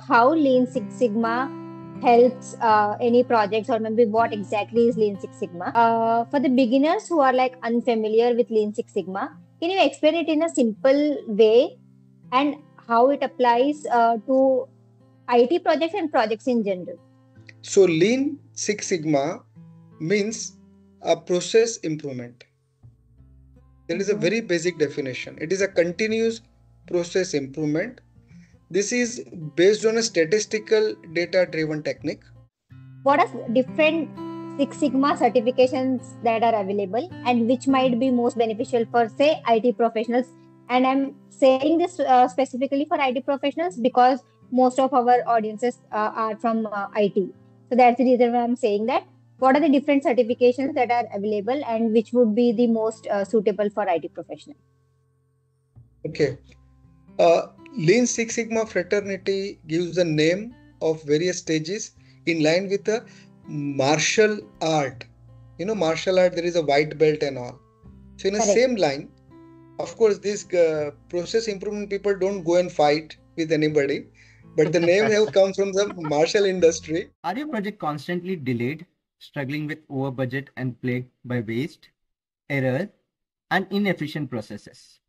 how Lean Six Sigma helps any projects, or maybe what exactly is Lean Six Sigma. For the beginners who are like unfamiliar with Lean Six Sigma, can you explain it in a simple way and how it applies to IT projects and projects in general? So Lean Six Sigma means a process improvement. That is a very basic definition. It is a continuous process improvement. This is based on a statistical data driven technique. What are different Six Sigma certifications that are available and which might be most beneficial for, say, IT professionals? And I'm saying this specifically for IT professionals because most of our audiences are from IT. So that's the reason why I'm saying that. What are the different certifications that are available and which would be the most suitable for IT professionals? Okay. Lean Six Sigma fraternity gives the name of various stages in line with the martial art. You know, martial art, there is a white belt and all. So, in the same line, of course, this process improvement people don't go and fight with anybody, but the name have come from the martial industry. Are your project constantly delayed, struggling with over budget and plagued by waste, error, and inefficient processes?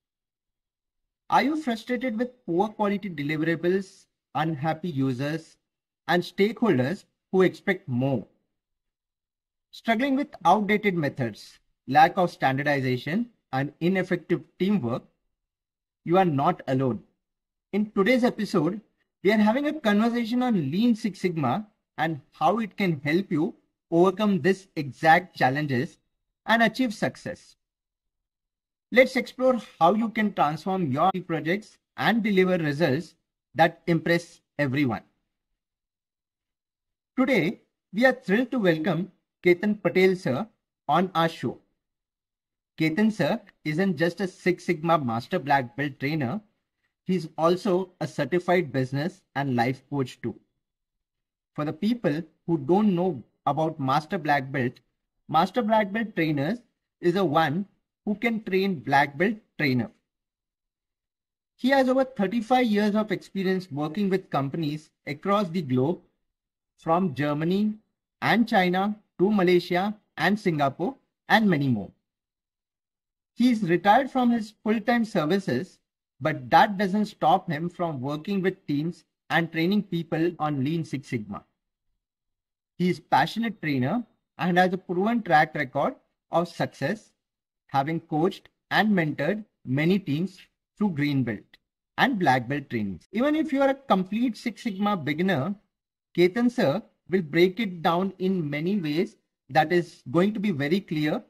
Are you frustrated with poor quality deliverables, unhappy users, and stakeholders who expect more? Struggling with outdated methods, lack of standardization, and ineffective teamwork? You are not alone. In today's episode, we are having a conversation on Lean Six Sigma and how it can help you overcome these exact challenges and achieve success. Let's explore how you can transform your projects and deliver results that impress everyone. Today, we are thrilled to welcome Ketan Patel Sir on our show. Ketan Sir isn't just a Six Sigma Master Black Belt trainer, he's also a certified business and life coach too. For the people who don't know about Master Black Belt trainers is a one who can train black belt trainer. He has over 35 years of experience working with companies across the globe, from Germany and China to Malaysia and Singapore and many more. He is retired from his full-time services, but that doesn't stop him from working with teams and training people on Lean Six Sigma. He is a passionate trainer and has a proven track record of success, having coached and mentored many teams through Green Belt and Black Belt trainings. Even if you are a complete Six Sigma beginner, Ketan Sir will break it down in many ways that is going to be very clear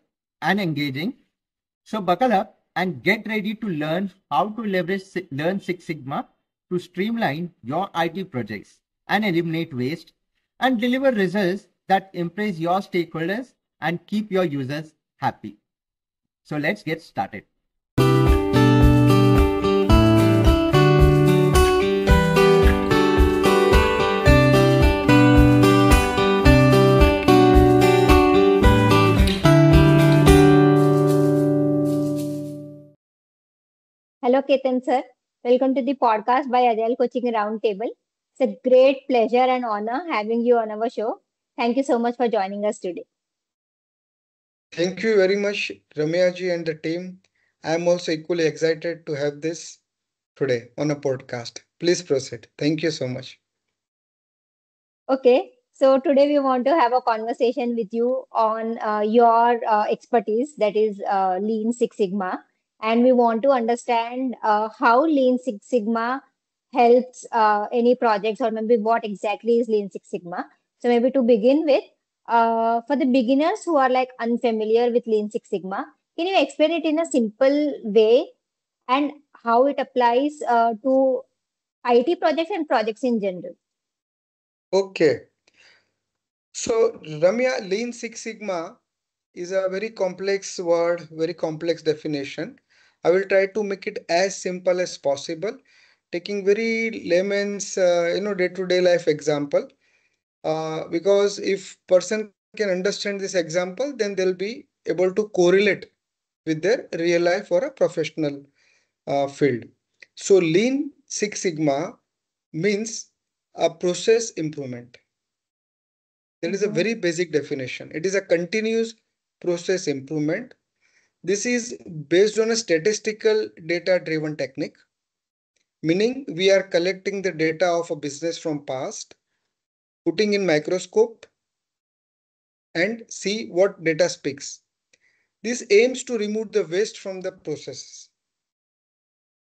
and engaging. So buckle up and get ready to learn how to leverage Learn Six Sigma to streamline your IT projects and eliminate waste and deliver results that impress your stakeholders and keep your users happy. So let's get started. Hello, Ketan Sir. Welcome to the podcast by Agile Coaching Roundtable. It's a great pleasure and honor having you on our show. Thank you so much for joining us today. Thank you very much, Ramyaji and the team. I'm also equally excited to have this today on a podcast. Please proceed. Thank you so much. Okay, so today we want to have a conversation with you on your expertise, that is Lean Six Sigma, and we want to understand how Lean Six Sigma helps any projects, or maybe what exactly is Lean Six Sigma. So maybe to begin with, for the beginners who are like unfamiliar with Lean Six Sigma, can you explain it in a simple way and how it applies to IT projects and projects in general? Okay. So, Ramya, Lean Six Sigma is a very complex word, very complex definition. I will try to make it as simple as possible, taking very layman's, day-to-day life example. Because if person can understand this example, then they'll be able to correlate with their real life or a professional field. So Lean Six Sigma means a process improvement. That is a very basic definition. It is a continuous process improvement. This is based on a statistical data-driven technique, meaning we are collecting the data of a business from past, putting in microscope and see what data speaks. This aims to remove the waste from the processes.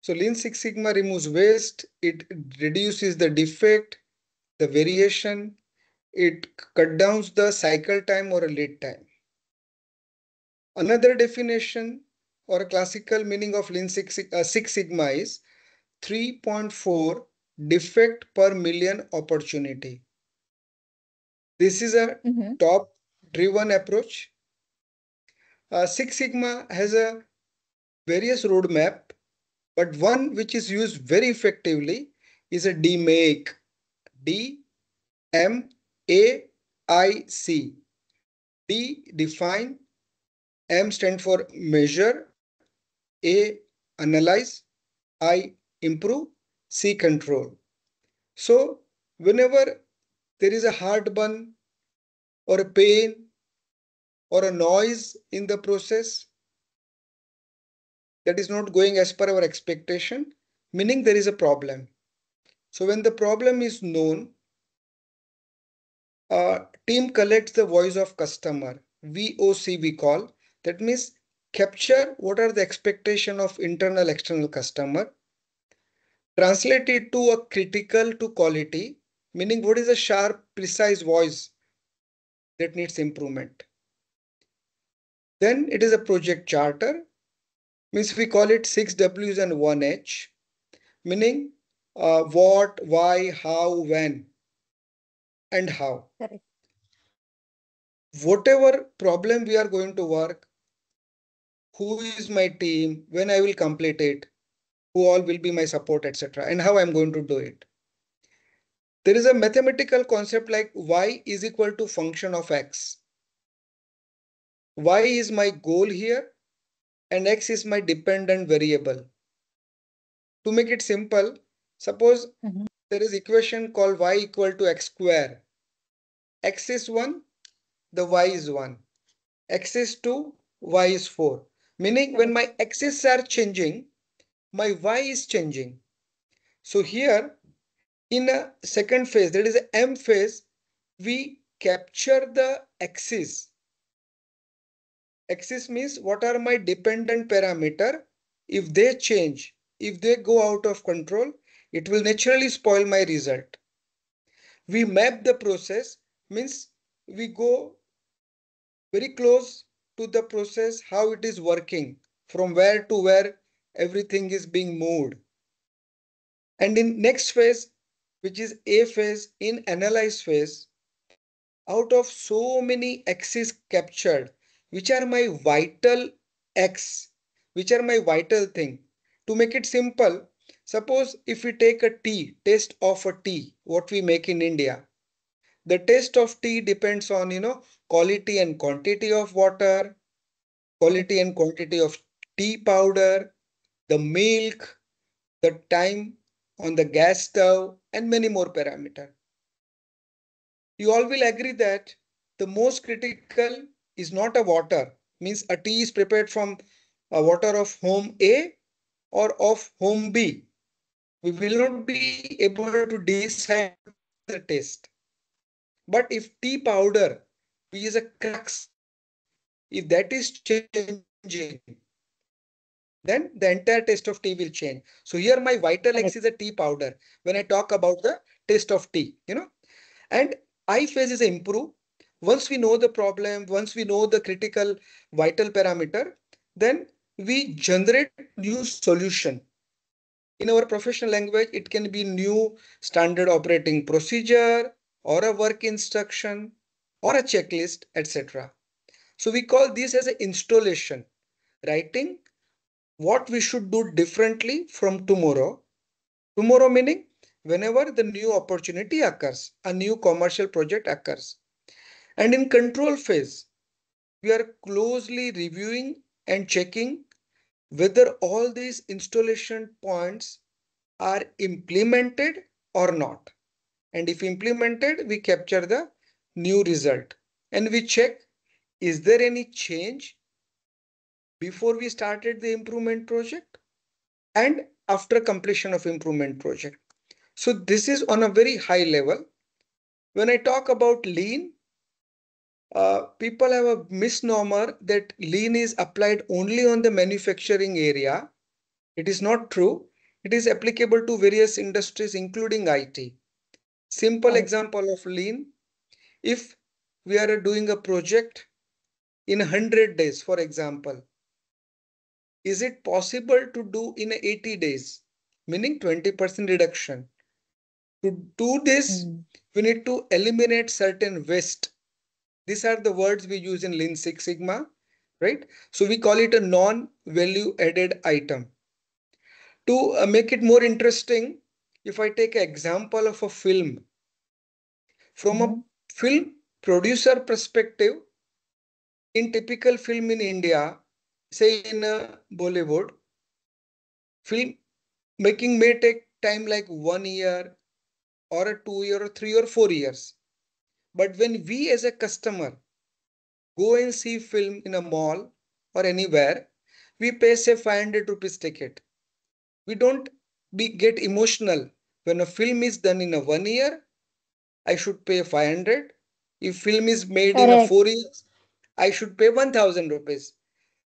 So Lean Six Sigma removes waste, it reduces the defect, the variation, it cut down the cycle time or a lead time. Another definition or a classical meaning of Lean Six Sigma is 3.4 defect per million opportunity. This is a top driven approach. Six Sigma has a various roadmap, but one which is used very effectively is a DMAIC. DMAIC. D define, M stand for measure, A analyze, I improve, C control. So whenever there is a heartburn or a pain or a noise in the process that is not going as per our expectation, meaning there is a problem. So when the problem is known, team collects the voice of customer, VOC we call. That means capture what are the expectation of internal external customer, translate it to a critical to quality, meaning what is a sharp, precise voice that needs improvement. Then it is a project charter, means we call it 6 W's and 1 H, meaning what, why, how, when, and how. Correct. Whatever problem we are going to work, who is my team, when I will complete it, who all will be my support, etc., and how I'm going to do it. There is a mathematical concept like y is equal to function of x. Y is my goal here and x is my dependent variable. To make it simple, suppose there is equation called y equal to x square. X is 1, the y is 1. X is 2, y is 4. Meaning when my x's are changing, my y is changing. So here in a second phase, that is a M phase, we capture the axis. Axis means what are my dependent parameter. If they change, if they go out of control, it will naturally spoil my result. We map the process, means we go very close to the process, how it is working, from where to where everything is being moved. And in next phase, which is A phase, in analyze phase, out of so many axes captured, which are my vital X, which are my vital thing. To make it simple, suppose if we take a tea, taste of a tea, what we make in India, the taste of tea depends on, quality and quantity of water, quality and quantity of tea powder, the milk, the time on the gas stove, and many more parameters. You all will agree that the most critical is not a water, means a tea is prepared from a water of home A or of home B. We will not be able to decide the taste. But if tea powder, which is a crux, if that is changing, then the entire taste of tea will change. So here my vital X is a tea powder when I talk about the taste of tea, and I phase is improve. Once we know the problem, once we know the critical vital parameter, then we generate new solution. In our professional language, it can be new standard operating procedure or a work instruction or a checklist, etc. So we call this as an installation, writing what we should do differently from tomorrow. Tomorrow meaning whenever the new opportunity occurs, a new commercial project occurs. And in control phase, we are closely reviewing and checking whether all these installation points are implemented or not. And if implemented, we capture the new result. And we check, is there any change before we started the improvement project and after completion of improvement project. So this is on a very high level. When I talk about lean, people have a misnomer that lean is applied only on the manufacturing area. It is not true. It is applicable to various industries, including IT. Simple Correct. example of lean. If we are doing a project in 100 days, for example, is it possible to do in 80 days, meaning 20% reduction? To do this, Mm. we need to eliminate certain waste. These are the words we use in Lean Six Sigma, right? So we call it a non-value added item. To make it more interesting, if I take an example of a film, from a Mm. film producer perspective, in typical film in India, say in Bollywood, film making may take time like 1 year or a 2 year or 3 or 4 years. But when we as a customer go and see film in a mall or anywhere, we pay say 500 rupees ticket. We don't get emotional. When a film is done in a 1 year, I should pay 500. If film is made in a Correct. 4 years, I should pay 1000 rupees.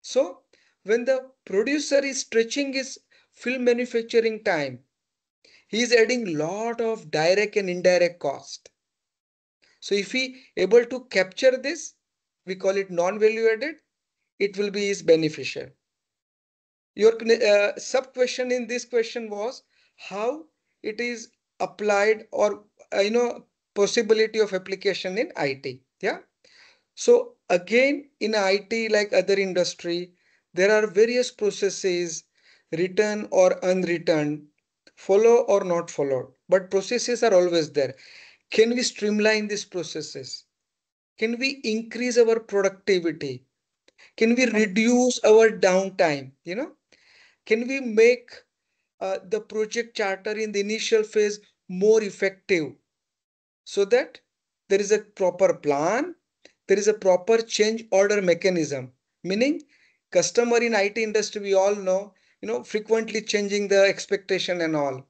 So when the producer is stretching his film manufacturing time, he is adding lot of direct and indirect cost. So if he able to capture this, we call it non-value added, it will be is beneficial. Your sub question in this question was how it is applied or possibility of application in IT. Yeah. So again in IT like other industry, there are various processes written or unwritten, follow or not followed, but processes are always there. Can we streamline these processes? Can we increase our productivity? Can we Correct. reduce our downtime? Can we make the project charter in the initial phase more effective so that there is a proper plan, there is a proper change order mechanism, meaning customer in IT industry, we all know, frequently changing the expectation and all.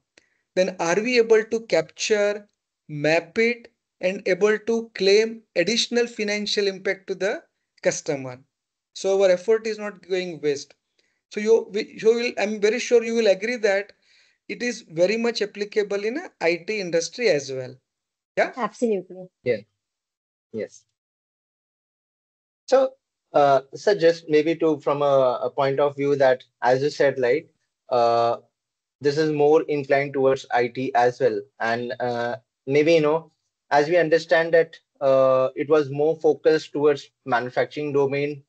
Then are we able to capture, map it, and able to claim additional financial impact to the customer? So our effort is not going waste. So I'm very sure you will agree that it is very much applicable in a IT industry as well. Yeah. Absolutely. Yeah. Yes. So, so just maybe to from a point of view that, as you said, like, uh, this is more inclined towards IT as well. And maybe, as we understand that it was more focused towards manufacturing domain,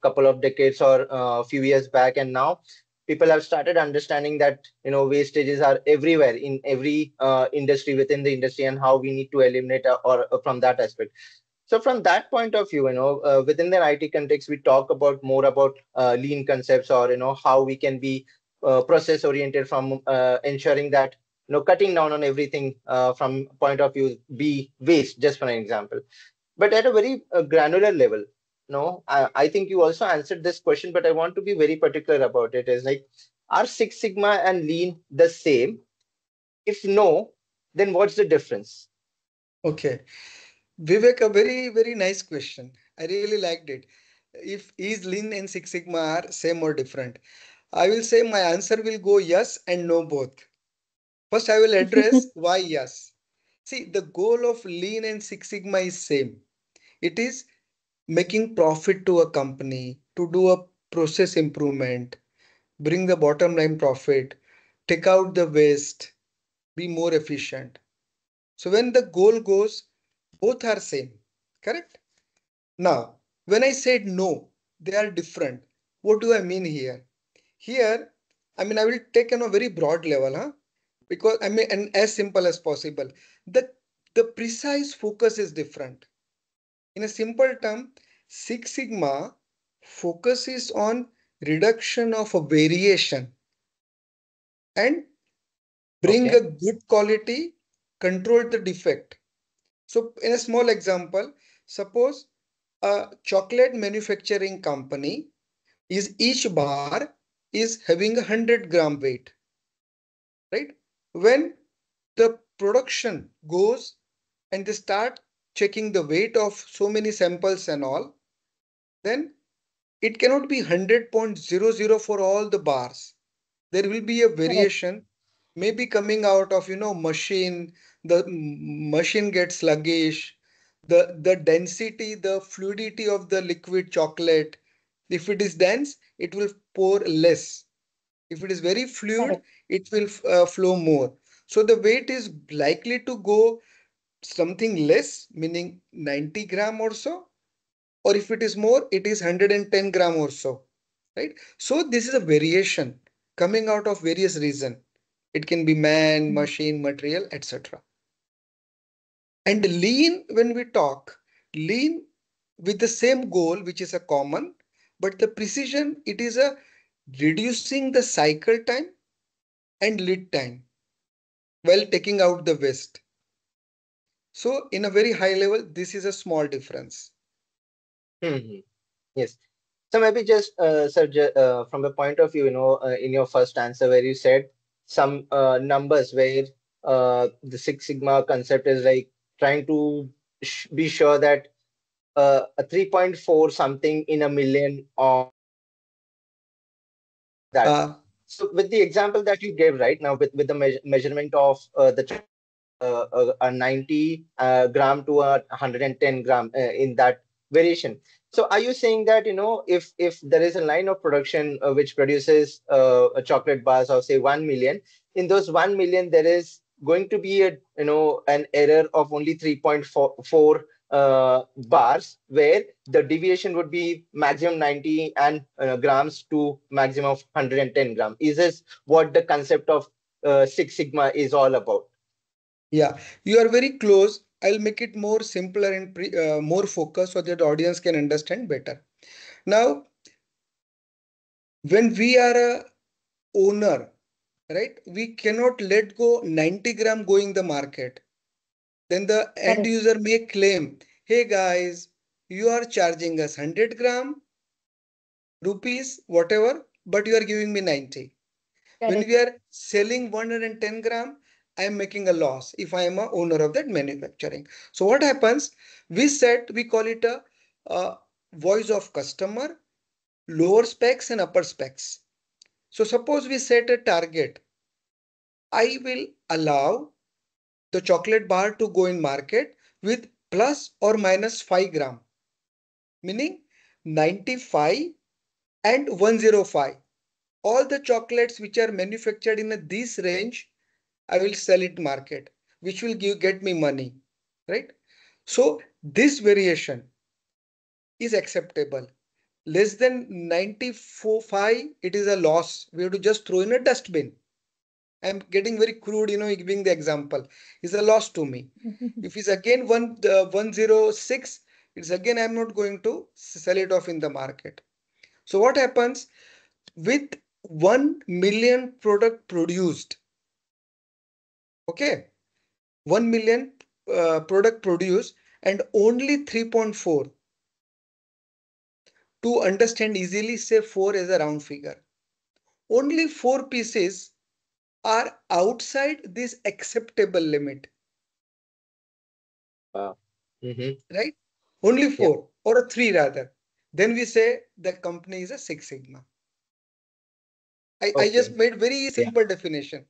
couple of decades or a few years back. And now people have started understanding that, wastages are everywhere in every industry within the industry and how we need to eliminate or from that aspect. So from that point of view, within the IT context, we talk about more about lean concepts or how we can be process oriented from ensuring that cutting down on everything from point of view be waste, just for an example. But at a very granular level, I think you also answered this question, but I want to be very particular about it. Is like, are Six Sigma and Lean the same? If no, then what's the difference? Okay. Vivek, a very, very nice question. I really liked it. If is Lean and Six Sigma are same or different? I will say my answer will go yes and no both. First, I will address why yes. See, the goal of Lean and Six Sigma is same. It is making profit to a company, to do a process improvement, bring the bottom line profit, take out the waste, be more efficient. So when the goal goes, both are same, correct? Now, when I said no, they are different. What do I mean here? Here, I will take on a very broad level, huh? Because and as simple as possible. The the precise focus is different. In a simple term, Six Sigma focuses on reduction of a variation and bring a Okay. good quality control the defect. So in a small example, suppose a chocolate manufacturing company is each bar is having 100-gram weight, right? When the production goes and they start checking the weight of so many samples and all, then it cannot be 100.00 for all the bars. There will be a Correct. variation maybe coming out of machine. The machine gets sluggish, the density, the fluidity of the liquid chocolate. If it is dense, it will pour less. If it is very fluid, Correct. it will flow more. So the weight is likely to go something less, meaning 90 gram or so, or if it is more, it is 110 gram or so, right? So this is a variation coming out of various reasons. It can be man, Mhm. machine, material, etc. And lean, when we talk, lean with the same goal, which is a common, but the precision, it is a reducing the cycle time and lead time while taking out the waste. So in a very high level, this is a small difference. Hmm. Yes. So maybe just, sir, from the point of view, in your first answer where you said some numbers where the Six Sigma concept is like trying to sh be sure that a 3.4 something in a million or that. Uh, So with the example that you gave right now with the measurement of the a 90 gram to a 110 gram in that variation. So are you saying that, if there is a line of production which produces a chocolate bars of say 1 million, in those 1 million there is going to be an error of only 3.4 bars where the deviation would be maximum 90 and grams to maximum of 110 gram. Is this what the concept of Six Sigma is all about? yeah, you are very close. I'll make it more simpler and more focused so that the audience can understand better. Now, when we are a owner, right, we cannot let go 90 gram going the market. Then the end Correct. user may claim, hey guys, you are charging us 100 gram rupees, whatever, but you are giving me 90. When we Correct. are selling 110 gram, I am making a loss if I am a owner of that manufacturing. So what happens? We call it a voice of customer, lower specs and upper specs. So suppose we set a target. I will allow the chocolate bar to go in market with plus or minus 5 gram, meaning 95 and 105. All the chocolates which are manufactured in this range, I will sell it market, which will get me money, right? So this variation is acceptable. Less than 94.5, it is a loss. We have to just throw in a dustbin. I'm getting very crude, giving the example. It's a loss to me. If it's again 106, it's again I'm not going to sell it off in the market. So what happens with 1 million product produced? Okay, 1 million product produced and only 3.4. To understand easily, say 4 is a round figure. Only 4 pieces are outside this acceptable limit, Wow. Mm-hmm. right? Only Yeah. 4 or a 3 rather. Then we say the company is a Six Sigma. I just Okay. made very Yeah. simple definition.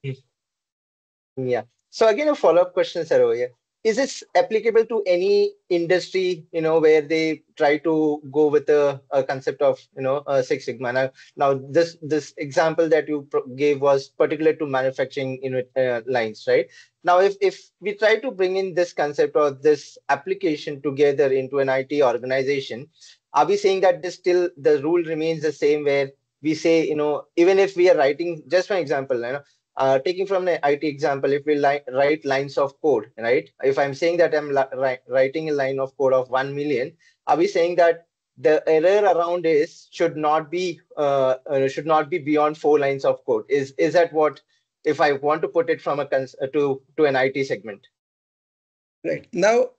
Yeah. So again, a follow-up question, sir, over here. Is this applicable to any industry, where they try to go with a concept of, Six Sigma? Now this example that you gave was particular to manufacturing, lines, right? Now, if we try to bring in this concept or this application together into an IT organization, are we saying that this still the rule remains the same where we say, even if we are writing, just for example, taking from the IT example, if we write lines of code, right? If I'm saying that I'm writing a line of code of 1 million, are we saying that the error around is should not be beyond 4 lines of code? Is that what, if I want to put it from to an IT segment? Right. Now,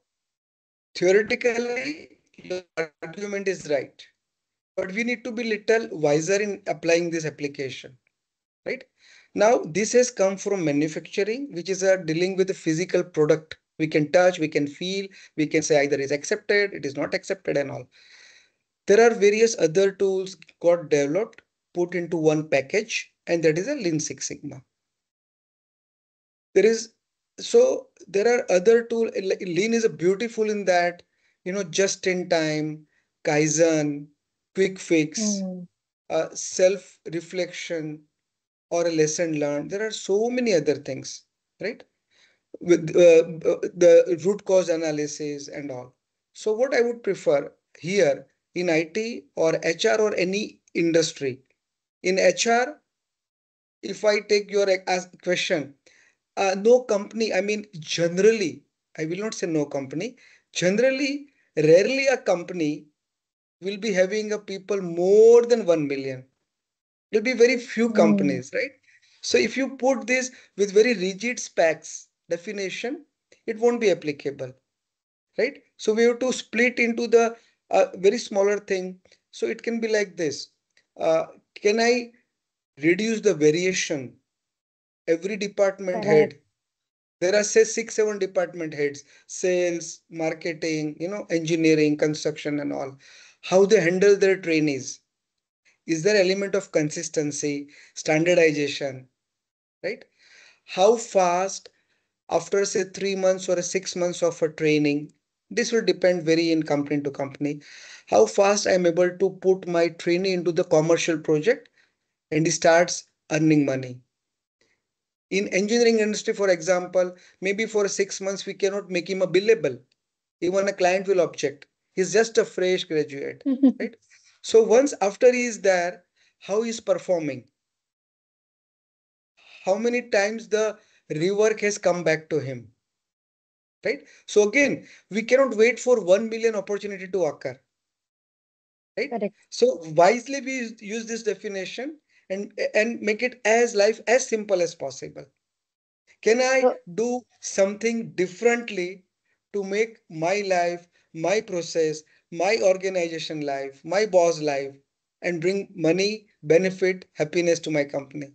theoretically, your argument is right, but we need to be little wiser in applying this application, right? Now, this has come from manufacturing, which is dealing with a physical product. We can touch, we can feel, we can say either is accepted, it is not accepted and all. There are various other tools got developed, put into one package, and that is a Lean Six Sigma. There is so there are other tools. Lean is a beautiful in that, just in time, Kaizen, quick fix, Hmm. self reflection, or a lesson learned. There are so many other things, right? With the root cause analysis and all. So what I would prefer here in IT or HR or any industry, in HR, if I take your question, no company, I mean, generally, I will not say no company, generally, rarely a company will be having a people more than 1 million. There'll be very few Hmm. companies, right? So if you put this with very rigid specs definition, it won't be applicable, right? So we have to split into the very smaller thing. So it can be like this. Uh, can I reduce the variation? Every department Correct. head, there are say 6 7 department heads, sales, marketing, engineering, construction and all, how they handle their trainees. Is there element of consistency, standardization, right? How fast, after say 3 months or 6 months of a training, this will depend very in company to company, how fast I'm able to put my trainee into the commercial project and he starts earning money. In engineering industry, for example, maybe for 6 months we cannot make him a billable. Even a client will object. He's just a fresh graduate, right? So once after he is there, how he is performing, how many times the rework has come back to him, right? So again, we cannot wait for 1 million opportunity to occur, right? Correct. So wisely we use this definition and make it as life as simple as possible. Can I So do something differently to make my life, my process, my organization life, my boss life, and bring money, benefit, happiness to my company?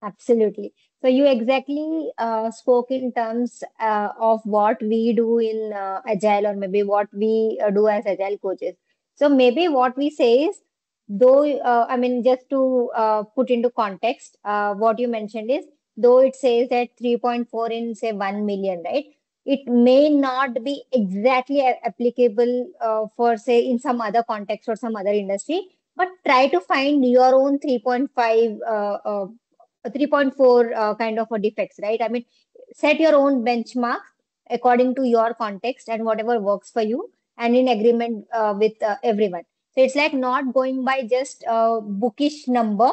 absolutely. So you exactly spoke in terms of what we do in Agile, or maybe what we do as Agile coaches. So maybe what we say is, though, I mean, just to put into context, what you mentioned is, though it says that 3.4 in, say, 1 million, right? It may not be exactly applicable for, say, in some other context or some other industry, but try to find your own 3.5 3.4 kind of a defects, right? I mean, set your own benchmark according to your context and whatever works for you, and in agreement with everyone. So it's like not going by just bookish number.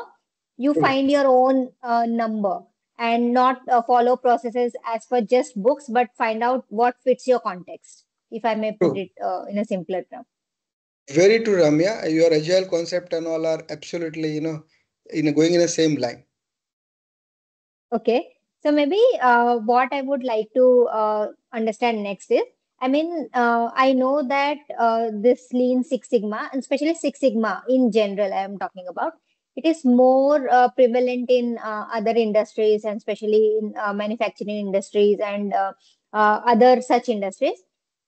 You True, find your own number, and not follow processes as per just books, but find out what fits your context, if I may put true. it in a simpler term. Very true, Ramya. Your agile concept and all are absolutely, going in the same line. Okay, so maybe what I would like to understand next is, I mean, I know that this Lean Six Sigma, and especially Six Sigma in general, I am talking about, it is more prevalent in other industries, and especially in manufacturing industries and other such industries.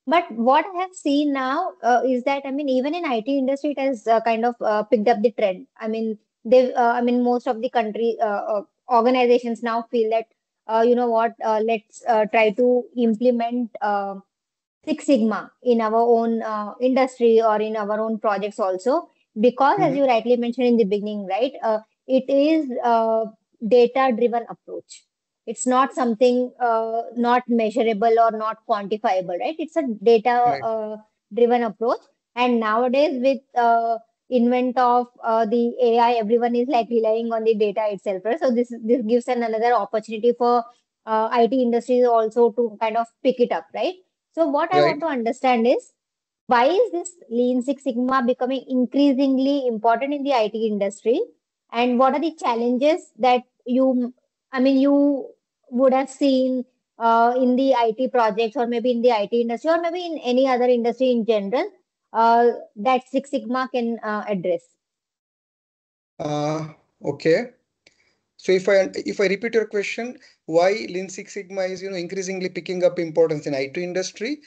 But what I have seen now is that, I mean, even in IT industry, it has kind of picked up the trend. I mean, I mean, most of the organizations now feel that, you know what, let's try to implement Six Sigma in our own industry or in our own projects also, because as Mhm. you rightly mentioned in the beginning, right, it is data driven approach. It's not something not measurable or not quantifiable, right? It's a data Right. driven approach. And nowadays with invent of the AI, everyone is like relying on the data itself, right? So this gives another opportunity for IT industries also to kind of pick it up, right? So what I want Right. to understand is, why is this Lean Six Sigma becoming increasingly important in the IT industry? And what are the challenges that I mean, you would have seen in the IT projects, or maybe in the IT industry, or maybe in any other industry in general, that Six Sigma can address? Okay. So if I repeat your question, why Lean Six Sigma is increasingly picking up importance in IT industry,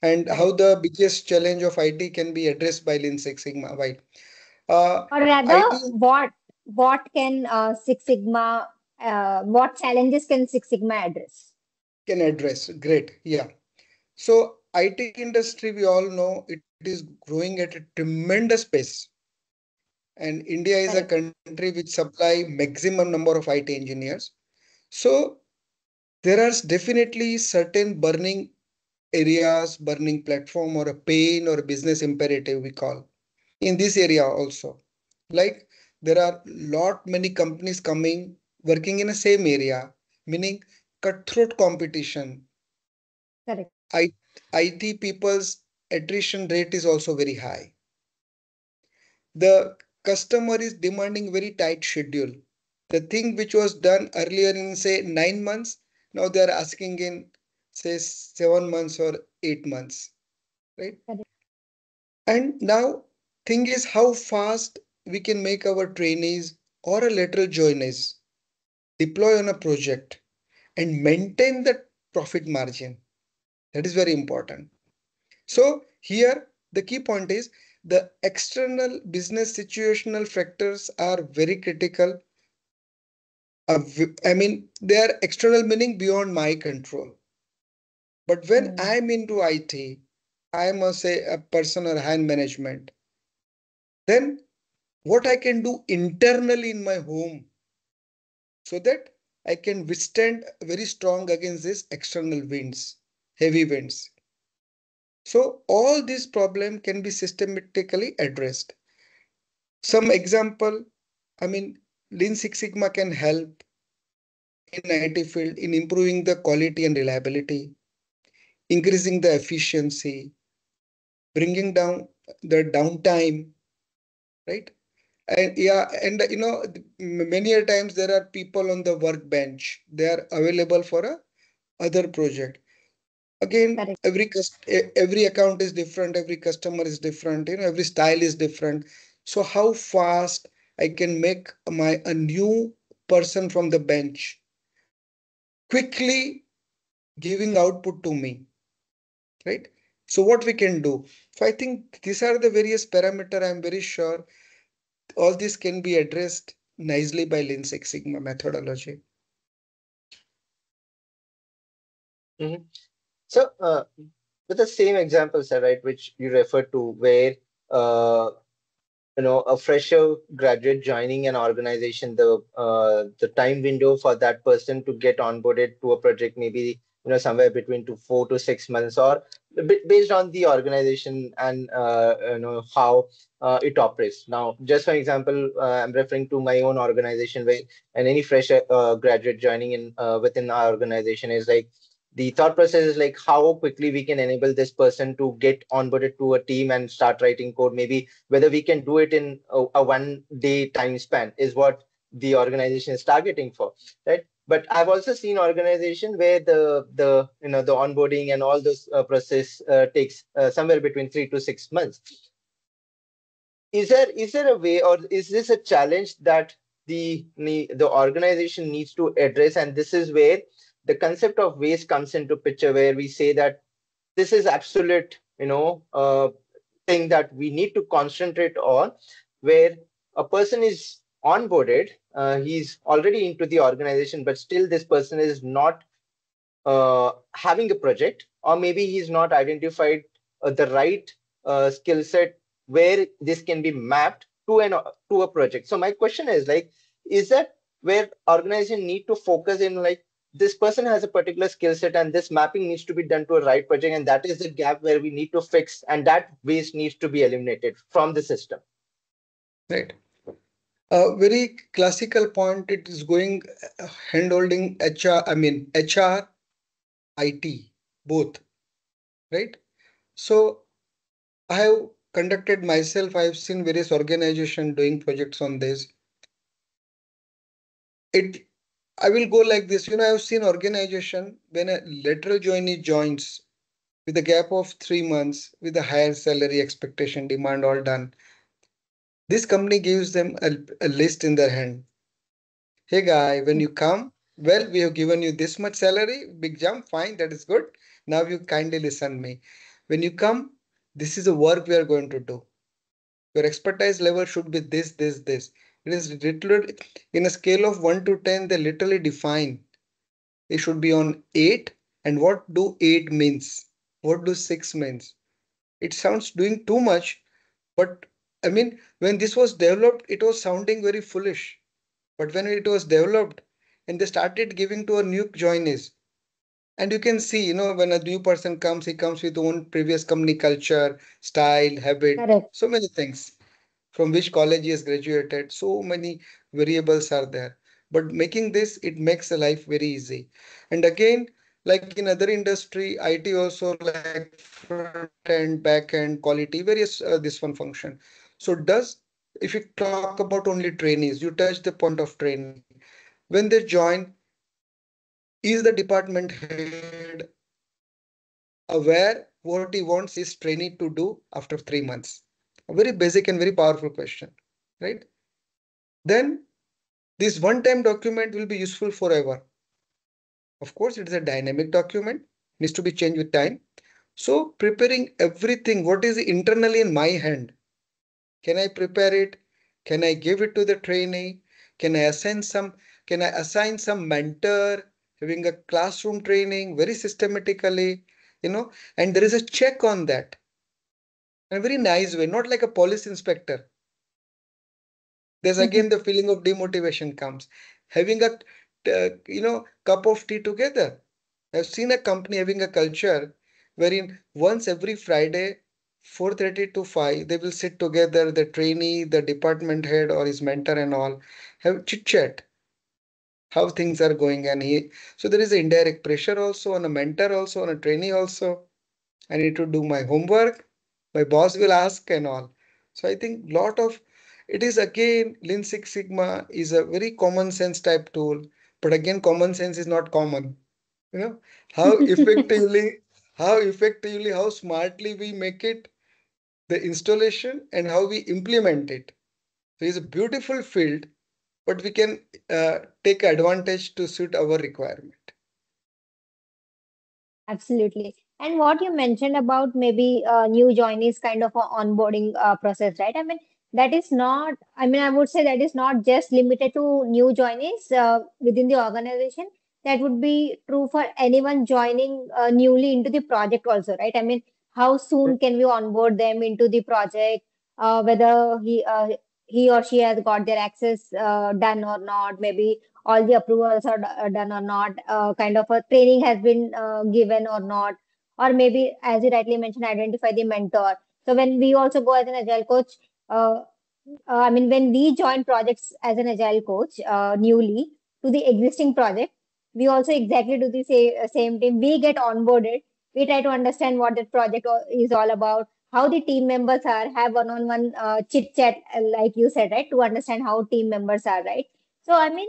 and how Correct. the biggest challenge of IT can be addressed by Lean Six Sigma. Why? Or rather, IT what can Six Sigma, what challenges can Six Sigma address? can address. Great. Yeah. So IT industry, we all know it is growing at a tremendous pace. And India is a Correct. country which supply maximum number of IT engineers. So there are definitely certain burning areas, burning platform, or a pain or a business imperative we call in this area also. Like there are lot many companies coming working in the same area, meaning cutthroat competition. Correct. I, IT people's attrition rate is also very high. The customer is demanding very tight schedule. The thing which was done earlier in say 9 months, now they are asking in say 7 months or 8 months, right? Correct. And now thing is how fast we can make our trainees or a lateral joiners deploy on a project and maintain the profit margin. That is very important. So here the key point is the external business situational factors are very critical. I mean, they are external meaning beyond my control. But when Hmm. I'm into IT, I must say a person or hand management, then what I can do internally in my home so that I can withstand very strong against these external winds, heavy winds. So all these problem can be systematically addressed. Some example, I mean, Lean Six Sigma can help in IT field in improving the quality and reliability, increasing the efficiency, bringing down the downtime, right? And yeah, and many a times there are people on the workbench. They are available for a other project. Again, Correct. every account is different, every customer is different, every style is different. So how fast I can make a new person from the bench quickly giving output to me, right? So what we can do. So I think these are the various parameter. I'm very sure all this can be addressed nicely by Lean Six Sigma methodology. Mhm. So, with the same example, sir, right, which you referred to, where uh, a fresher graduate joining an organization, the time window for that person to get onboarded to a project maybe somewhere between 4 to 6 months, or based on the organization and how it operates. Now, just for example, I'm referring to my own organization, where and any fresher graduate joining in within our organization is like, the thought process is like how quickly we can enable this person to get onboarded to a team and start writing code. Maybe whether we can do it in a 1 day time span is what the organization is targeting for, right? But I've also seen organization where the onboarding and all this process takes somewhere between 3 to 6 months. Is there a way, or is this a challenge that the organization needs to address? And this is where the concept of waste comes into picture, where we say that this is absolute thing that we need to concentrate on, where a person is onboarded, he's already into the organization, but still this person is not having a project, or maybe he's not identified the right skill set where this can be mapped to a project. So my question is like, is that where organization need to focus in, like, this person has a particular skill set and this mapping needs to be done to a right project, and that is the gap where we need to fix, and that waste needs to be eliminated from the system. Right. A very classical point. It is going hand holding HR. I mean HR, IT, both. Right. So I have conducted myself. I have seen various organizations doing projects on this. It I will go like this. I've seen organization when a lateral joinee joins with a gap of 3 months with a higher salary expectation, demand all done. This company gives them a list in their hand. Hey guy, when you come, well, we have given you this much salary, big jump, fine, that is good. Now you kindly listen me. When you come, this is the work we are going to do. Your expertise level should be this, this, this. It is literally in a scale of 1 to 10, they literally define. It should be on 8. And what do 8 means? What do 6 means? It sounds doing too much, but I mean, when this was developed, it was sounding very foolish. But when it was developed and they started giving to a new joinees, and you can see, when a new person comes, he comes with own previous company culture, style, habit, Correct. so many things. From which college he has graduated, so many variables are there. But making this, it makes the life very easy. And again, like in other industry, IT also like front end, back end, quality, various this one function. So does if you talk about only trainees, you touch the point of trainee. When they join, is the department head aware what he wants his trainee to do after 3 months? A very basic and very powerful question, right? Then this one-time document will be useful forever. Of course, it is a dynamic document, needs to be changed with time. So preparing everything, what is internally in my hand? Can I prepare it? Can I give it to the trainee? Can I assign some, can I assign some mentor having a classroom training very systematically, and there is a check on that in a very nice way, not like a police inspector. There's again the feeling of demotivation comes. Having a cup of tea together. I've seen a company having a culture wherein once every Friday, 4:30 to 5, they will sit together, the trainee, the department head or his mentor and all, have chit chat, how things are going. So there is an indirect pressure also on a mentor, also on a trainee also. I need to do my homework. My boss will ask and all. So I think lot of it is again Lean Six Sigma is a very common sense type tool, but again common sense is not common. You know how effectively, how smartly we make it, the installation and how we implement it. So it's a beautiful field, but we can take advantage to suit our requirement. Absolutely. And what you mentioned about maybe new joinees kind of a onboarding process, right? I mean, that is not, I mean, I would say that is not just limited to new joinees within the organization. That would be true for anyone joining newly into the project also, right? I mean, how soon can we onboard them into the project, whether he or she has got their access done or not, maybe all the approvals are done or not, kind of a training has been given or not, or maybe, as you rightly mentioned, identify the mentor. So when we also go as an agile coach, uh, I mean, when we join projects as an agile coach newly to the existing project, we also exactly do the same thing. We get onboarded. We try to understand what that project is all about, how the team members are, have one-on-one chit chat, like you said, right, to understand how team members are, right? So, I mean,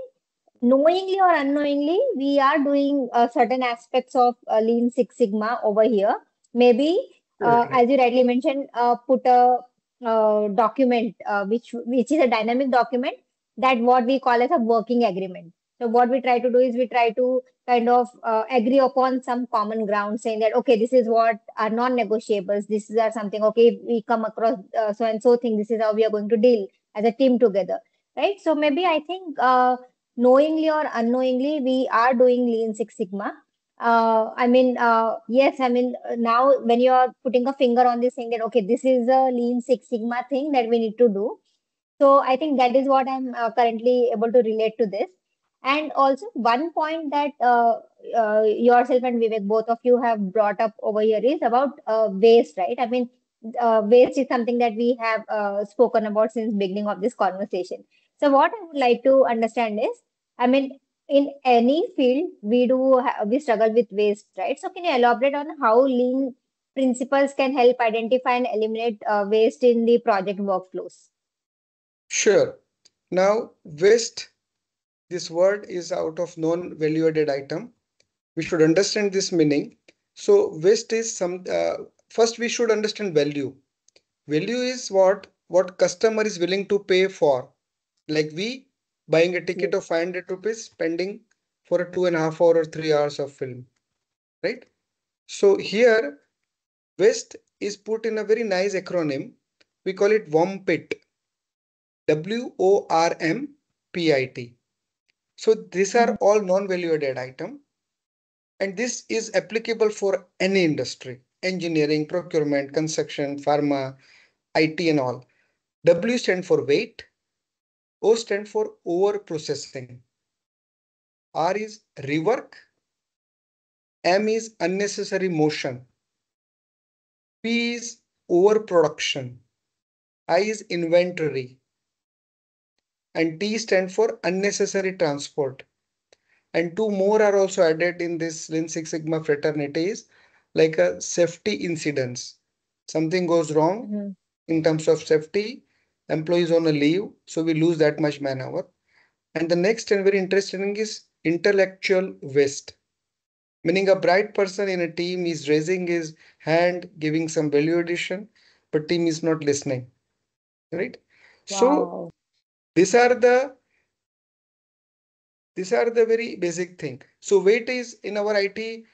knowingly or unknowingly, we are doing certain aspects of Lean Six Sigma over here. Maybe, Correct. as you rightly mentioned, put a document which is a dynamic document, that what we call as a working agreement. So what we try to do is we try to kind of agree upon some common ground, saying that okay, this is what are non-negotiables. This is something, okay. If we come across so and so thing, this is how we are going to deal as a team together, right? So maybe I think. Knowingly or unknowingly, we are doing Lean Six Sigma. Yes, I mean, now when you are putting a finger on this saying that, okay, this is a Lean Six Sigma thing that we need to do. So I think that is what I'm currently able to relate to this. And also one point that yourself and Vivek, both of you have brought up over here is about waste, right? I mean, waste is something that we have spoken about since beginning of this conversation. So what I would like to understand is, I mean, in any field, we struggle with waste, right? So can you elaborate on how lean principles can help identify and eliminate waste in the project workflows? Sure. Now, waste. This word is out of non-value added item. We should understand this meaning. So waste is first we should understand value. Value is what customer is willing to pay for. Like we buying a ticket of Yes. 500 rupees, spending for a 2.5 hour or 3 hours of film, right? So here waste is put in a very nice acronym. We call it WORMPIT. WORMPIT. So these are Mhm. all non-value added item, and this is applicable for any industry: engineering, procurement, construction, pharma, IT, and all. W stand for weight, O stand for over processing, R is rework, M is unnecessary motion, P is overproduction, I is inventory, and T stand for unnecessary transport. And two more are also added in this Lean Six Sigma fraternities, like a safety incidents. Something goes wrong Mhm. in terms of safety, employees on a leave, so we lose that much manpower. And the next and very interesting is intellectual waste, meaning a bright person in a team is raising his hand, giving some value addition, but team is not listening, right? So Wow. these are the these are the very basic thing. So wait is in our IT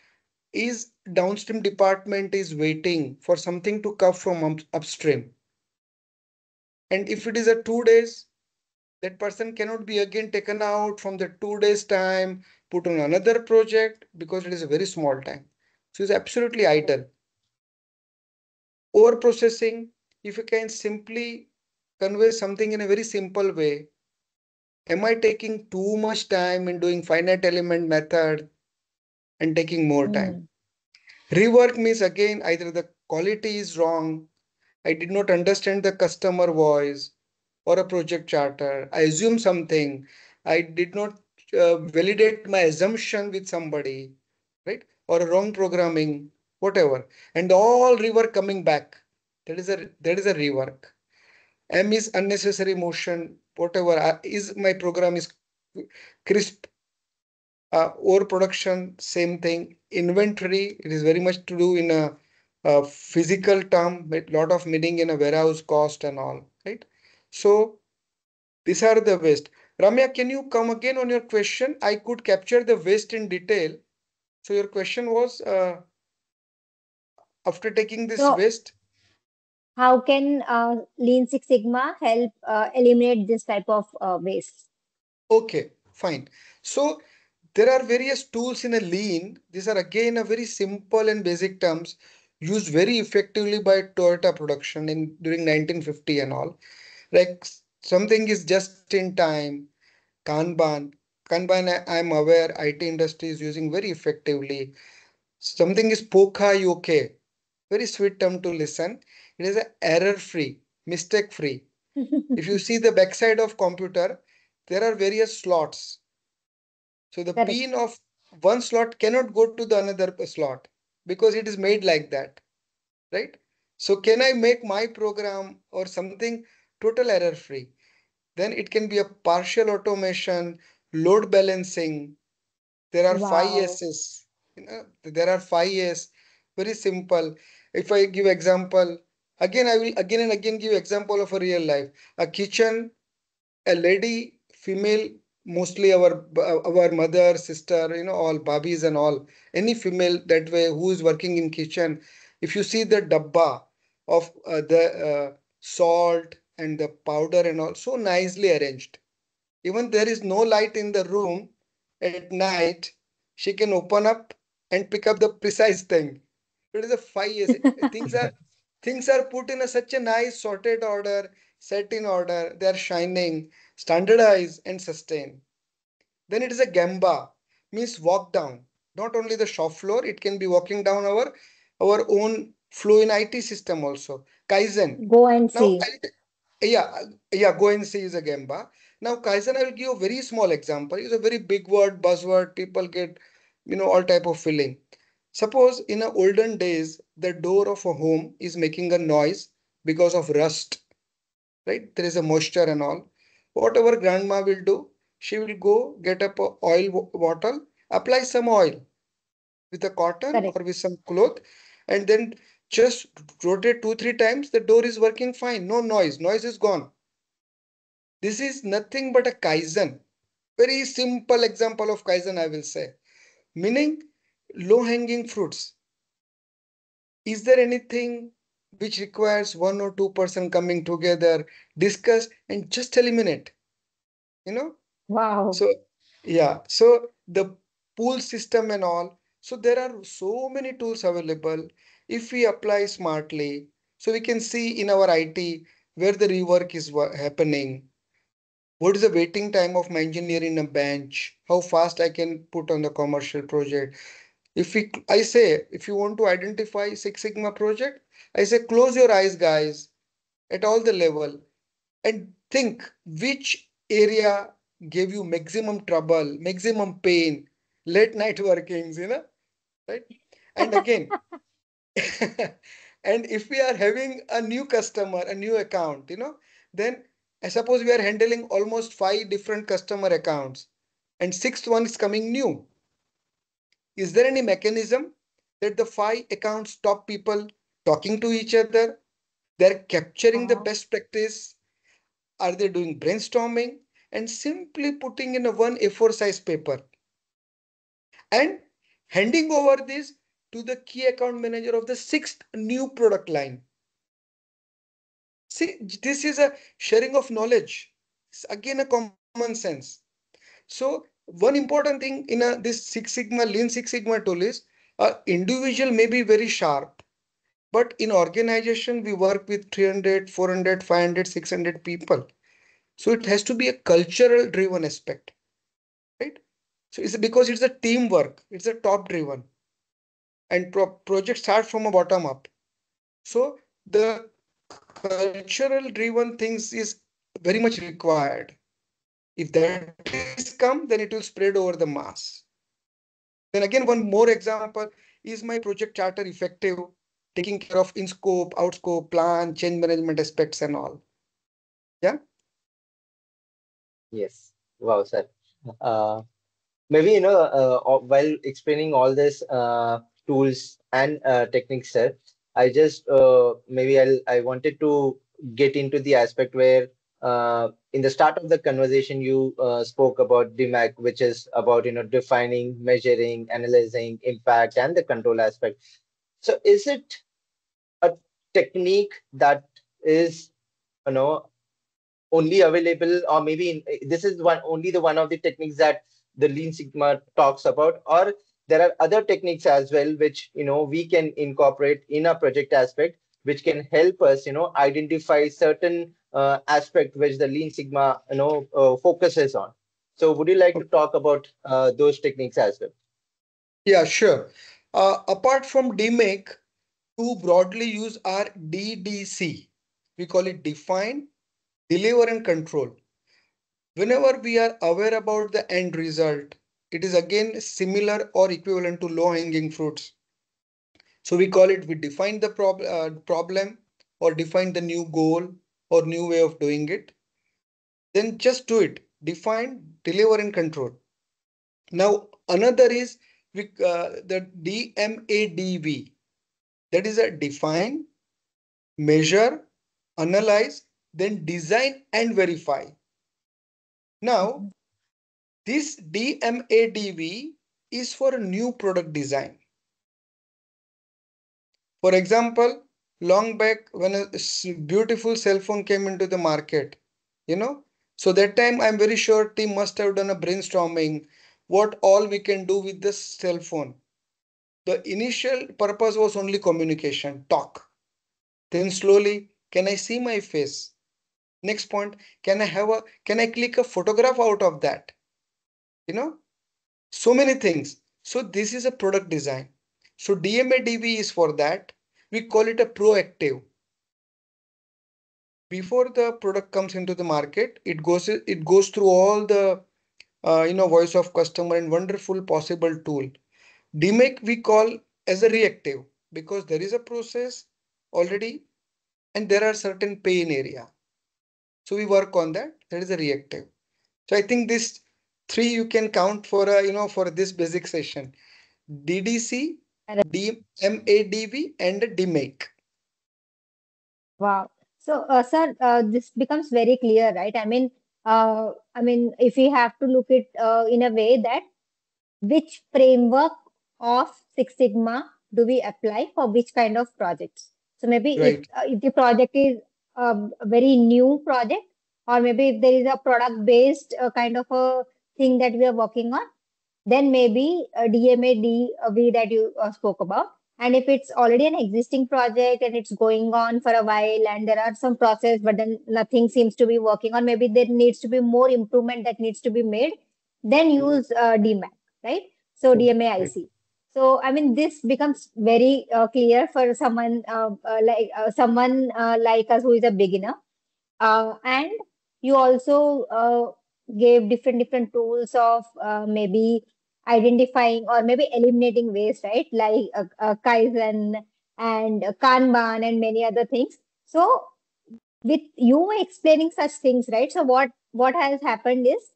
is downstream department is waiting for something to come from upstream. And if it is a 2 days, that person cannot be again taken out from the 2 days time, put on another project because it is a very small time. So it's absolutely idle. Over processing, if you can simply convey something in a very simple way, am I taking too much time in doing finite element method and taking more time? Mhm. Rework means again either the quality is wrong, I did not understand the customer voice or a project charter. I assume something. I did not validate my assumption with somebody, right? Or a wrong programming, whatever. And all rework coming back. That is a rework. M is unnecessary motion, whatever. Is my program is crisp. Overproduction, same thing. Inventory, it is very much to do in a physical term, with lot of meaning in a warehouse cost and all, right? So these are the waste. Ramya, can you come again on your question? I could capture the waste in detail. So your question was after taking this So, waste. how can Lean Six Sigma help eliminate this type of waste? Okay, fine. So there are various tools in a lean. These are again a very simple and basic terms used very effectively by Toyota production in during 1950 and all. Like something is just in time, Kanban. Kanban, I'm aware IT industry is using very effectively. Something is Poka Yoke, very sweet term to listen. It is a error free, mistake free. If you see the backside of computer, there are various slots. So the Correct. pin of one slot cannot go to the another slot because it is made like that, right? So can I make my program or something total error free? Then it can be a partial automation, load balancing. There are five Wow. S's. There are five S. Very simple. If I give example, again I will again and again give example of a real life. A kitchen, a lady, female, mostly our mother, sister, all babis and all, any female that way who is working in kitchen. If you see the dabba of the salt and the powder and all, so nicely arranged. Even there is no light in the room at night, she can open up and pick up the precise thing. It is a 5 years. Things are put in such a nice sorted order, set in order. They are shining, standardized and sustained. Then it is a Gamba, means walk down. Not only the shop floor, it can be walking down our own flow in IT system also. Kaizen. Go and Now, see. yeah, yeah, go and see is a Gamba. Now, Kaizen, I will give a very small example. It's a very big word, buzzword. People get, all type of feeling. Suppose in the olden days, the door of a home is making a noise because of rust, right? There is a moisture and all. Whatever grandma will do, she will go get up a oil bottle, apply some oil with a cotton Correct. or with some cloth, and then just rotate 2-3 times. The door is working fine. No noise. Noise is gone. This is nothing but a Kaizen. Very simple example of Kaizen, I will say. Meaning low hanging fruits. Is there anything which requires 1 or 2 person coming together, discuss, and just eliminate? You know? Wow. So, yeah. So the pool system and all. So there are so many tools available. If we apply smartly, so we can see in our IT where the rework is happening. What is the waiting time of my engineer in a bench? How fast I can put on the commercial project? I say, if you want to identify Six Sigma project, I say, close your eyes, guys, at all the level and think which area gave you maximum trouble, maximum pain, late night workings, right? And again, and if we are having a new customer, a new account, then I suppose we are handling almost 5 different customer accounts and sixth one is coming new. Is there any mechanism that the 5 accounts stop people talking to each other? They're capturing the Uh, best practice. Are they doing brainstorming and simply putting in a one A4 size paper and handing over this to the key account manager of the sixth new product line? See, this is a sharing of knowledge. It's again a common sense. So one important thing in this Six Sigma, Lean Six Sigma tool is individual may be very sharp, but in organization we work with 300, 400, 500, 600 people. So it has to be a cultural driven aspect, right? So it's because it's a teamwork, it's a top driven, and project start from a bottom up. So the cultural driven things is very much required. If that is come, then it will spread over the mass. Then again, one more example, is my project charter effective, taking care of in scope, out scope, plan, change management aspects and all. Yeah. Yes. Wow, sir. Uh, Maybe, while explaining all this tools and techniques, sir, I just maybe I wanted to get into the aspect where in the start of the conversation you spoke about DMAIC, which is about defining, measuring, analyzing impact and the control aspect. So is it a technique that is you know only available, or maybe this is one only the one of the techniques that the Lean Sigma talks about, or there are other techniques as well which we can incorporate in a project aspect, which can help us identify certain aspect which the Lean Sigma focuses on. So would you like to talk about those techniques as well? Yeah, sure. Apart from DMAIC, two broadly used are DDC. We call it define, deliver, and control. Whenever we are aware about the end result, it is again similar or equivalent to low hanging fruits. So we call it, we define the problem or define the new goal or new way of doing it. Then just do it. Define, deliver, and control. Now, another is the DMADV. That is a define, measure, analyze, then design and verify. Now, mhm. this DMADV is for a new product design. For example, long back when a beautiful cell phone came into the market, you know, so that time I'm very sure team must have done a brainstorming what all we can do with this cell phone. The initial purpose was only communication, talk. Then slowly, can I see my face? Next point, can I click a photograph out of that? You know, so many things. So this is a product design. So DMADV is for that. We call it a proactive. Before the product comes into the market, it goes through all the voice of customer and wonderful possible tool. DMAIC we call as a reactive because there is a process already and there are certain pain area. So we work on that. That is a reactive. So I think this Three you can count for for this basic session: DDC, Correct. DMADV, and DMAIC. Wow. So, sir, this becomes very clear, right? I mean, if we have to look it in a way that which framework of Six Sigma do we apply for which kind of projects? So maybe Right. if the project is a very new project, or maybe if there is a product based kind of a thing that we are working on, then maybe DMADV that you spoke about. And if it's already an existing project and it's going on for a while and there are some process, but then nothing seems to be working, or maybe there needs to be more improvement that needs to be made, then use DMAC, right? So Right. DMAIC. So I mean, this becomes very clear for someone like us who is a beginner. And you also gave different tools of maybe identifying or maybe eliminating waste, right? Like Kaizen and Kanban and many other things. So with you explaining such things, right? So what has happened is,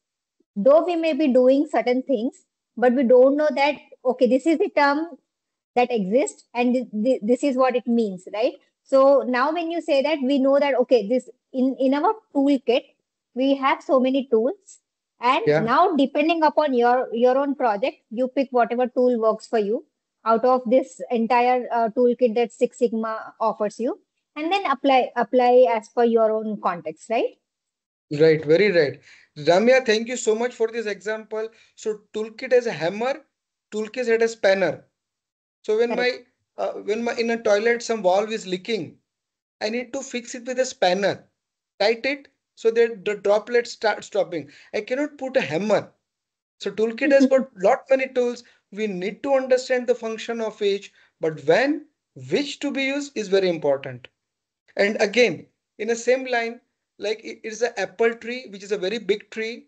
though we may be doing certain things, but we don't know that, okay, this is the term that exist and this is what it means, right? So now when you say that, we know that, okay, this in our toolkit we have so many tools, and Yeah. now depending upon your own project, you pick whatever tool works for you out of this entire toolkit that Six Sigma offers you, and then apply as per your own context, right? Right. Very right. Ramya, thank you so much for this example. So toolkit has a hammer, toolkit had a spanner. So Correct. when my in a toilet some valve is leaking, I need to fix it with a spanner, tight it so that the droplets start stopping. I cannot put a hammer. So toolkit has got lot many tools. We need to understand the function of each, but when, which to be used is very important. And again, in the same line, like it is an apple tree, which is a very big tree.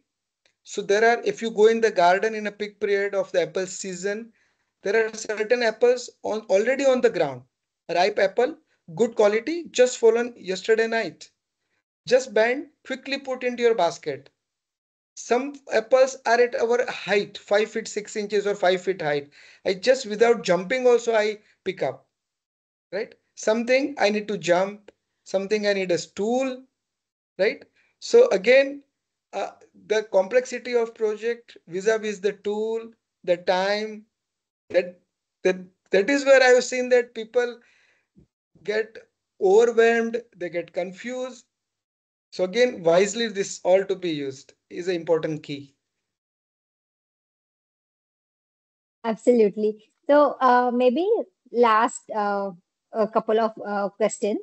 So there are, if you go in the garden in a peak period of the apple season, there are certain apples already on the ground. A ripe apple, good quality, just fallen yesterday night. Just bend, quickly put into your basket. Some apples are at our height, 5 feet 6 inches or 5 feet height. I just without jumping also I pick up, right? Something I need to jump, something I need a stool, right? So again, uh, the complexity of project vis-a-vis the tool, the time, that that that is where I have seen that people get overwhelmed, they get confused. So again, wisely this all to be used is an important key. Absolutely. So maybe last a couple of questions.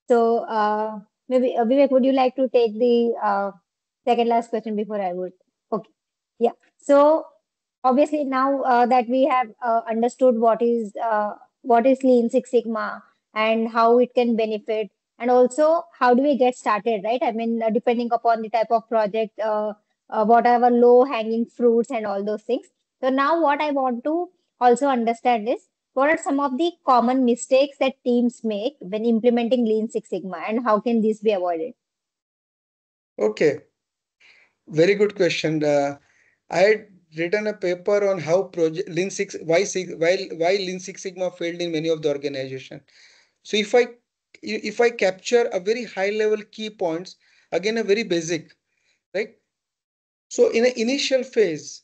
So maybe Vivek, would you like to take the second last question before I would? Okay. Yeah. So obviously now that we have understood what is Lean Six Sigma and how it can benefit, and also how do we get started, right? I mean, depending upon the type of project, whatever low hanging fruits and all those things. So now what I want to also understand is, what are some of the common mistakes that teams make when implementing Lean Six Sigma, and how can these be avoided? Okay, very good question. I had written a paper on how project Lean Six why Lean Six Sigma failed in many of the organization. So if I capture a very high level key points, again a very basic, right? So in an initial phase,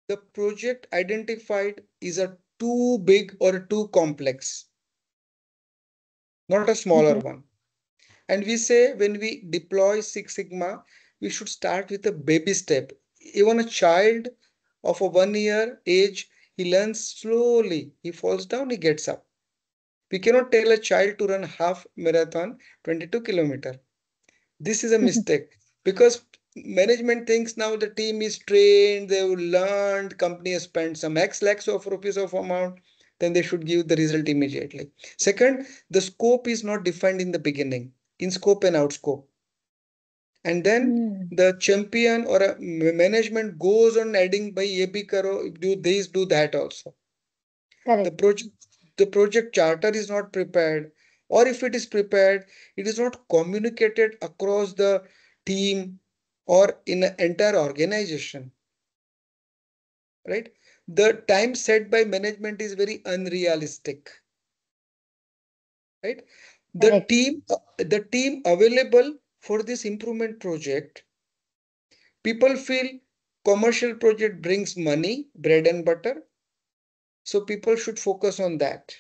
the project identified is a too big or too complex, not a smaller Mhm. one. And we say when we deploy Six Sigma, we should start with a baby step. Even a child of a 1 year age, he learns slowly. He falls down, he gets up. We cannot tell a child to run half marathon, 22 kilometer. This is a mistake because management thinks now the team is trained, they will learn, company has spent some X lakhs of rupees of amount, then they should give the result immediately. Second, the scope is not defined in the beginning, in scope and out scope. And then Hmm. the champion or a management goes on adding by ye bhi karo, do this, do that also. The Correct. project, the project charter is not prepared, or if it is prepared, it is not communicated across the team or in an entire organization. right? The time set by management is very unrealistic, right? Correct. The team available for this improvement project, people feel commercial project brings money, bread and butter, so people should focus on that.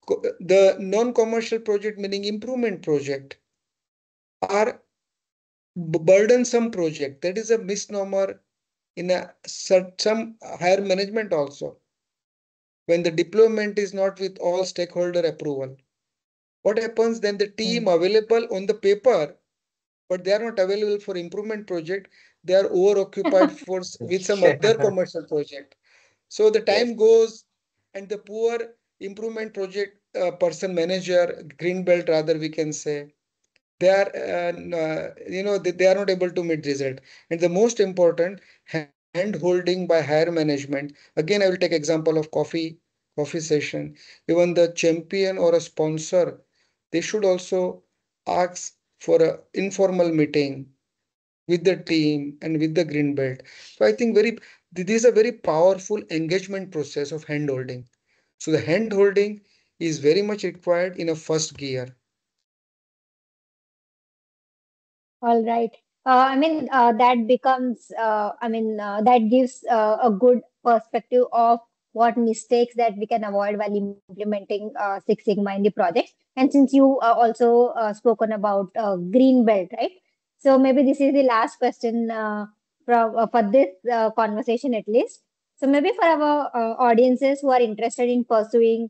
The non-commercial project, meaning improvement project, are burdensome project. That is a misnomer in some higher management also. When the deployment is not with all stakeholder approval, what happens then? The team available on the paper, but they are not available for improvement project. They are overoccupied with some other commercial project. So the Yes. time goes, and the poor improvement project person manager, green belt rather we can say, they are they are not able to meet result. And the most important, hand holding by higher management. Again, I will take example of coffee session. Even the champion or a sponsor, they should also ask for a informal meeting with the team and with the green belt. So I think this is a very powerful engagement process of hand holding. So the hand holding is very much required in a first gear. All right. That becomes, that gives a good perspective of what mistakes that we can avoid while implementing Six Sigma in the projects. And since you also spoken about green belt, right? So maybe this is the last question for this conversation at least. So maybe for our audiences who are interested in pursuing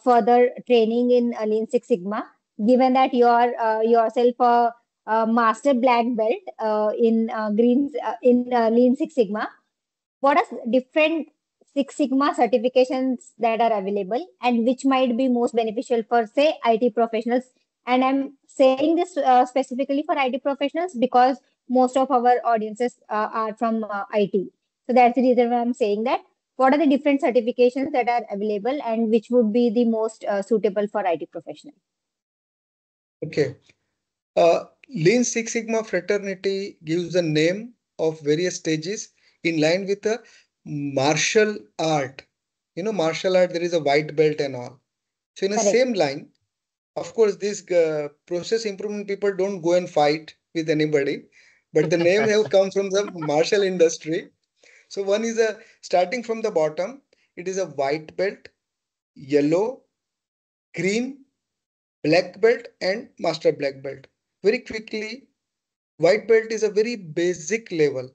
further training in Lean Six Sigma, given that you are yourself a master black belt in Lean Six Sigma. What are different Six Sigma certifications that are available, and which might be most beneficial for, say, IT professionals? And I'm saying this specifically for IT professionals because most of our audiences are from IT. So that's the reason why I'm saying that. What are the different certifications that are available, and which would be the most suitable for IT professionals? Okay. Lean Six Sigma fraternity gives the name of various stages in line with the martial art. Martial art, there is a white belt and all. So in the Correct. same line, of course, this process improvement people don't go and fight with anybody, but the name have come from the martial industry. So one is a starting from the bottom. It is a white belt, yellow, green, black belt, and master black belt. Very quickly, white belt is a very basic level.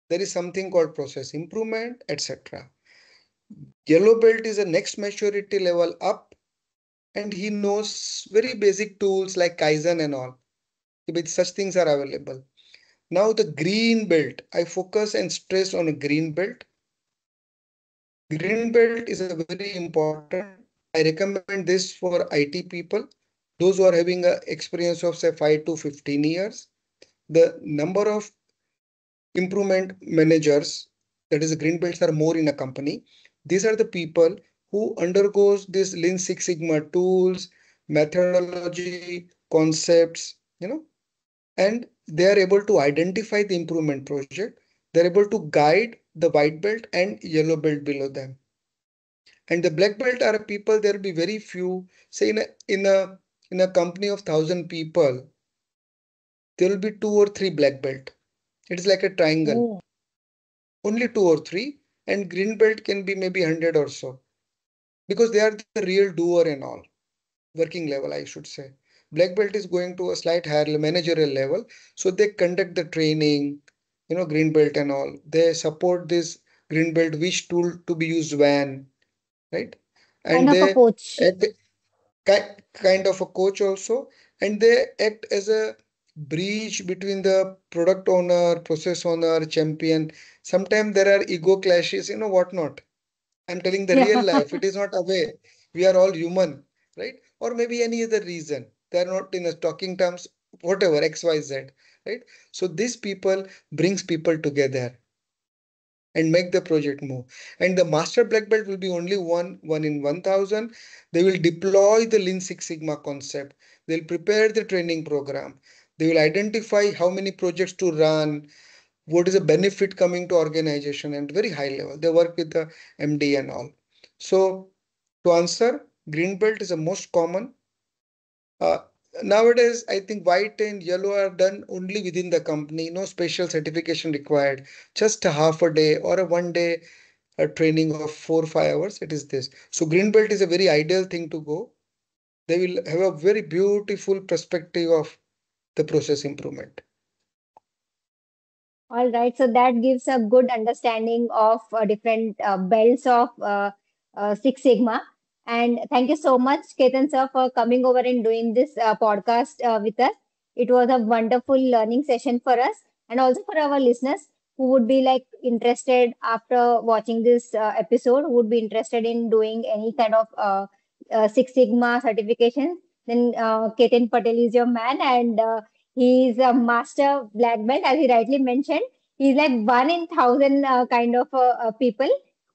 There is something called process improvement, etc. Yellow belt is a next maturity level up, and he knows very basic tools like Kaizen and all. But such things are available. Now the green belt, I focus and stress on a green belt. Green belt is a very important. I recommend this for IT people, those who are having a experience of say 5 to 15 years. The number of improvement managers, that is the green belts, are more in a company. These are the people who undergoes this Lean Six Sigma tools, methodology, concepts, and they are able to identify the improvement project. They're able to guide the white belt and yellow belt below them. And the black belt are people, there will be very few, say in a company of 1,000 people, there will be 2 or 3 black belt. It is like a triangle. Oh, Only 2 or 3, and green belt can be maybe 100 or so, because they are the real doer and all, working level, I should say. Black belt is going to a slight higher managerial level, so they conduct the training, green belt and all. They support this green belt, which tool to be used when, right? kind And of a they coach. act kind of a coach also, and they act as a bridge between the product owner, process owner, champion. Sometimes there are ego clashes, whatnot. I'm telling the real Yeah. life. It is not away. We are all human, right? Or maybe any other reason. They are not in a talking terms, whatever, X, Y, Z, right? So these people brings people together and make the project move. And the master black belt will be only one in 1,000. They will deploy the Lean Six Sigma concept. They'll prepare the training program. They will identify how many projects to run, what is the benefit coming to organization, and very high level. They work with the MD and all. So to answer, green belt is the most common. Uh, Nowadays, I think white and yellow are done only within the company. No special certification required. Just a half a day or a 1 day training of 4 or 5 hours. It is this. So green belt is a very ideal thing to go. They will have a very beautiful perspective of the process improvement. All right, so that gives a good understanding of different belts of Six Sigma. And thank you so much, Ketan sir, for coming over and doing this podcast with us. It was a wonderful learning session for us, and also for our listeners who would be like interested after watching this episode, who would be interested in doing any kind of Six Sigma certification. Then Ketan Patel is your man, and he's a master black belt, as he rightly mentioned. He's like one in thousand kind of people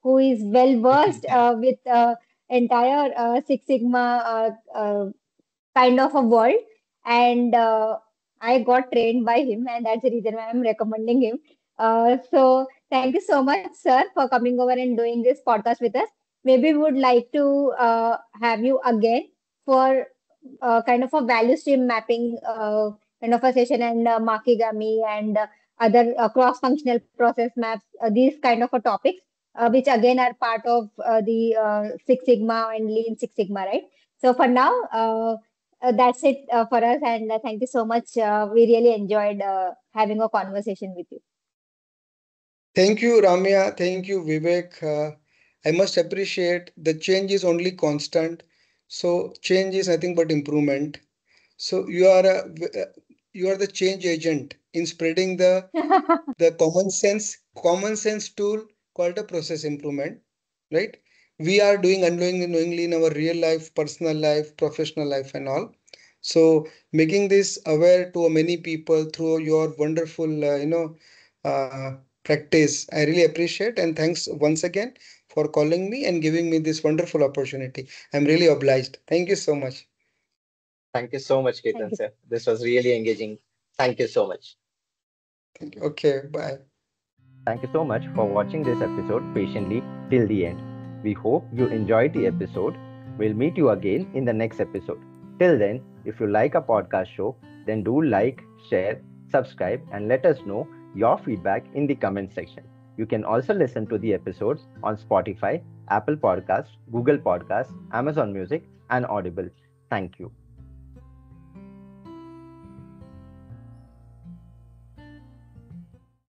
who is well versed with entire Six Sigma kind of a world. And I got trained by him, and that's the reason why I'm recommending him. So thank you so much, sir, for coming over and doing this podcast with us. Maybe we would like to have you again for kind of a value stream mapping kind of a session, and Makigami and other cross-functional process maps, these kind of a topics, which again are part of the Six Sigma and Lean Six Sigma, right? So for now, that's it for us, and thank you so much. We really enjoyed having a conversation with you. Thank you, Ramya. Thank you, Vivek. I must appreciate the change is only constant. So change is nothing but improvement. So you are the change agent in spreading the common sense tool called a process improvement, right? We are doing unknowingly in our real life, personal life, professional life, and all. So making this aware to many people through your wonderful, practice, I really appreciate, and thanks once again for calling me and giving me this wonderful opportunity. I'm really obliged. Thank you so much. Thank you so much, Thank Ketan you. sir. This was really engaging. Thank you so much. Thank you. Okay, bye. Thank you so much for watching this episode patiently till the end. We hope you enjoyed the episode. We'll meet you again in the next episode. Till then, if you like our podcast show, then do like, share, subscribe, and let us know your feedback in the comment section. You can also listen to the episodes on Spotify, Apple Podcasts, Google Podcasts, Amazon Music, and Audible. Thank you.